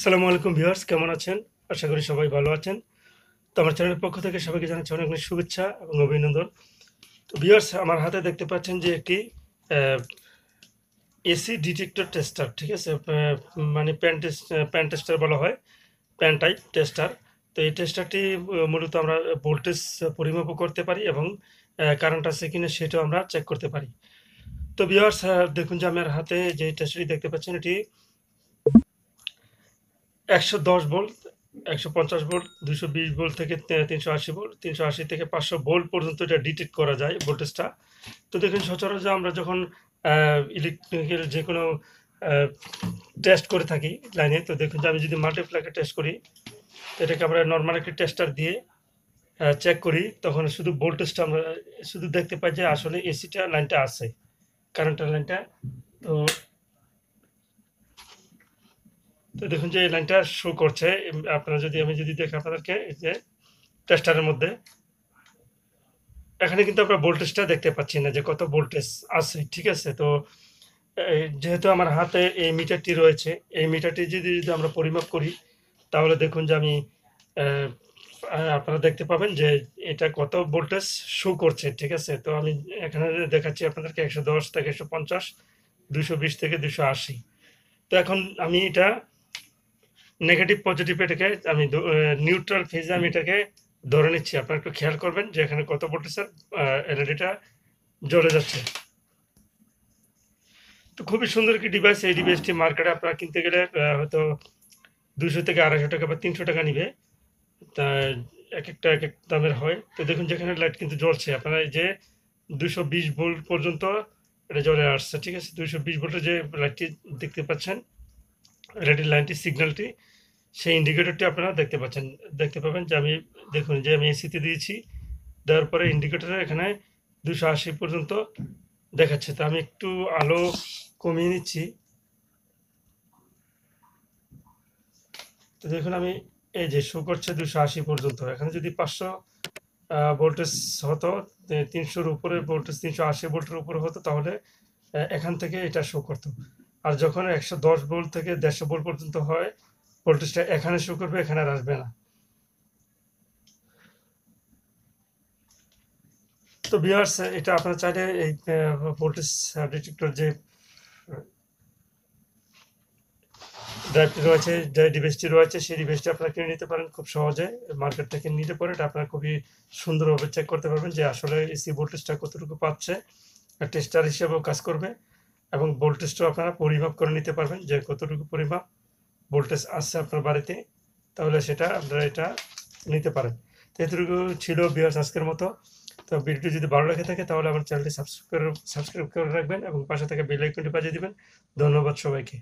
আসসালামু আলাইকুম ভিউয়ার্স, কেমন আছেন? আশা করি সবাই ভালো আছেন। তো আমার চ্যানেলের পক্ষ থেকে সবাইকে জানাচ্ছি অনেক অনেক শুভেচ্ছা এবং অভিনন্দন। তো ভিউয়ার্স, আমার হাতে দেখতে পাচ্ছেন যে একটি এসি ডিটেক্টর টেস্টার, ঠিক আছে? মানে প্যান টেস্টার বলা হয়, প্যান টাইপ টেস্টার। তো এই টেস্টারটি মূলত আমরা ভোল্টেজ পরিমাপও করতে পারি এবং কারেন্ট আছে কিনা সেটাও আমরা চেক করতে পারি। তো ভিউয়ার্স, দেখুন যে আমার হাতে যে টেস্টারটি দেখতে পাচ্ছেন, এটি ১১০ ভোল্ট, ১৫০ ভোল্ট, ২২০ ভোল্ট থেকে ৩৮০ ভোল্ট, ৩৮০ থেকে ৫০০ ভোল্ট পর্যন্ত এটা ডিটেক্ট করা যায় ভোল্টেজটা। তো দেখুন, সচরাচর আমরা যখন ইলেকট্রিকের যেকোনো আ টেস্ট করে থাকি লাইনে, তো দেখুন যে আমি যদি মাল্টিপ্লায়ারকে টেস্ট করি, তো এটাকে আমরা নরমাল একটি টেস্টার দিয়ে চেক করি, তখন শুধু ভোল্টেজটা আমরা শুধু দেখতে পাই যে আসলে এসিটা লাইনটা আছে, কারেন্টের লাইনটা। তো তো দেখুন যে এই লাইনটা শো করছে। আপনারা যদি আমি যদি দেখি আপনাদেরকে, এই যে টেস্টারের মধ্যে এখানে কিন্তু আমরা ভোল্টেজটা দেখতে পাচ্ছি না যে কত ভোল্টেজ আছে, ঠিক আছে? তো যেহেতু আমার হাতে এই মিটারটি রয়েছে, এই মিটারটি যদি আমরা পরিমাপ করি, তাহলে দেখুন যে আমি আপনারা দেখতে পাবেন যে এটা কত ভোল্টেজ শো করছে, ঠিক আছে? তো আমি এখানে দেখাচ্ছি আপনাদেরকে ১১০ থেকে ১৫০, ২২০ থেকে ২৮০। তো এখন আমি এটা নেগেটিভ পজিটিভ, এটাকে আমি নিউট্রাল ফেজে আমি এটাকে ধরে নিচ্ছি। আপনারা একটু খেয়াল করবেন যে এখানে কত ভোল্টেজের এলইডিটা জ্বলে যাচ্ছে। তো খুবই সুন্দর একটি ডিভাইস। এই ডিভাইসটি মার্কেটে আপনারা কিনতে গেলে হয়তো ২০০ থেকে ২৫০ টাকা বা ৩০০ টাকা নিবে। তা একেকটা একেক দামের হয়। তো দেখুন যেখানে লাইট কিন্তু জ্বলছে। আপনারা এই যে ২২০ ভোল্ট পর্যন্ত এটা জ্বলে আসছে, ঠিক আছে? ২২০ ভোল্টের যে লাইটটি দেখতে পাচ্ছেন, এলইডি লাইনটি, সিগন্যালটি, সেই ইন্ডিকেটরটি আপনারা দেখতে পাবেন যে আমি দেখুন যে আমি এসিতে দিয়েছি। দেওয়ার পরে ইন্ডিকেটরে এখানে ২৮০ পর্যন্ত দেখাচ্ছে। তো আমি একটু আলো কমিয়ে নিচ্ছি। তো দেখুন আমি এই যে শো করছে ২৮০ পর্যন্ত। এখানে যদি ৫০০ ভোল্টেজ হতো, ৩০০-র উপরে ভোল্টেজ, ৩৮০ ভোল্টের উপরে হতো, তাহলে এখান থেকে এটা শো করতো। আর যখন ১১০ ভোল্ট থেকে ১৫০ ভোল্ট পর্যন্ত হয়, ভোল্টেজটা এখানে শো করবে, এখানে আর আসবে না। তো ভিউয়ার্স, এটা আপনারা চাইলে এই ভোল্টেজ ডিটেক্টর যে ড্রাইভটি রয়েছে, যে ডিভাইসটি রয়েছে, সেই ডিভাইসটি আপনারা কিনে নিতে পারেন খুব সহজে। মার্কেট থেকে নিলে পরে এটা আপনারা খুবই সুন্দরভাবে চেক করতে পারবেন যে আসলে এসি ভোল্টেজটা কতটুকু পাচ্ছে। টেস্টার হিসেবেও কাজ করবে এবং ভোল্টেজটাও আপনারা পরিমাপ করে নিতে পারবেন যে কতটুকু পরিমাপ ভোল্টেজ আসছে আপনার বাড়িতে। তাহলে সেটা আপনারা এটা নিতে পারেন। তো এতটুকু ছিল ভিউয়ার্স আজকের মতো। তো ভিডিওটি যদি ভালো লেগে থাকে তাহলে আমার চ্যানেলটি সাবস্ক্রাইব করে রাখবেন এবং পাশে থাকা বেল আইকনটি বাজিয়ে দিবেন। ধন্যবাদ সবাইকে।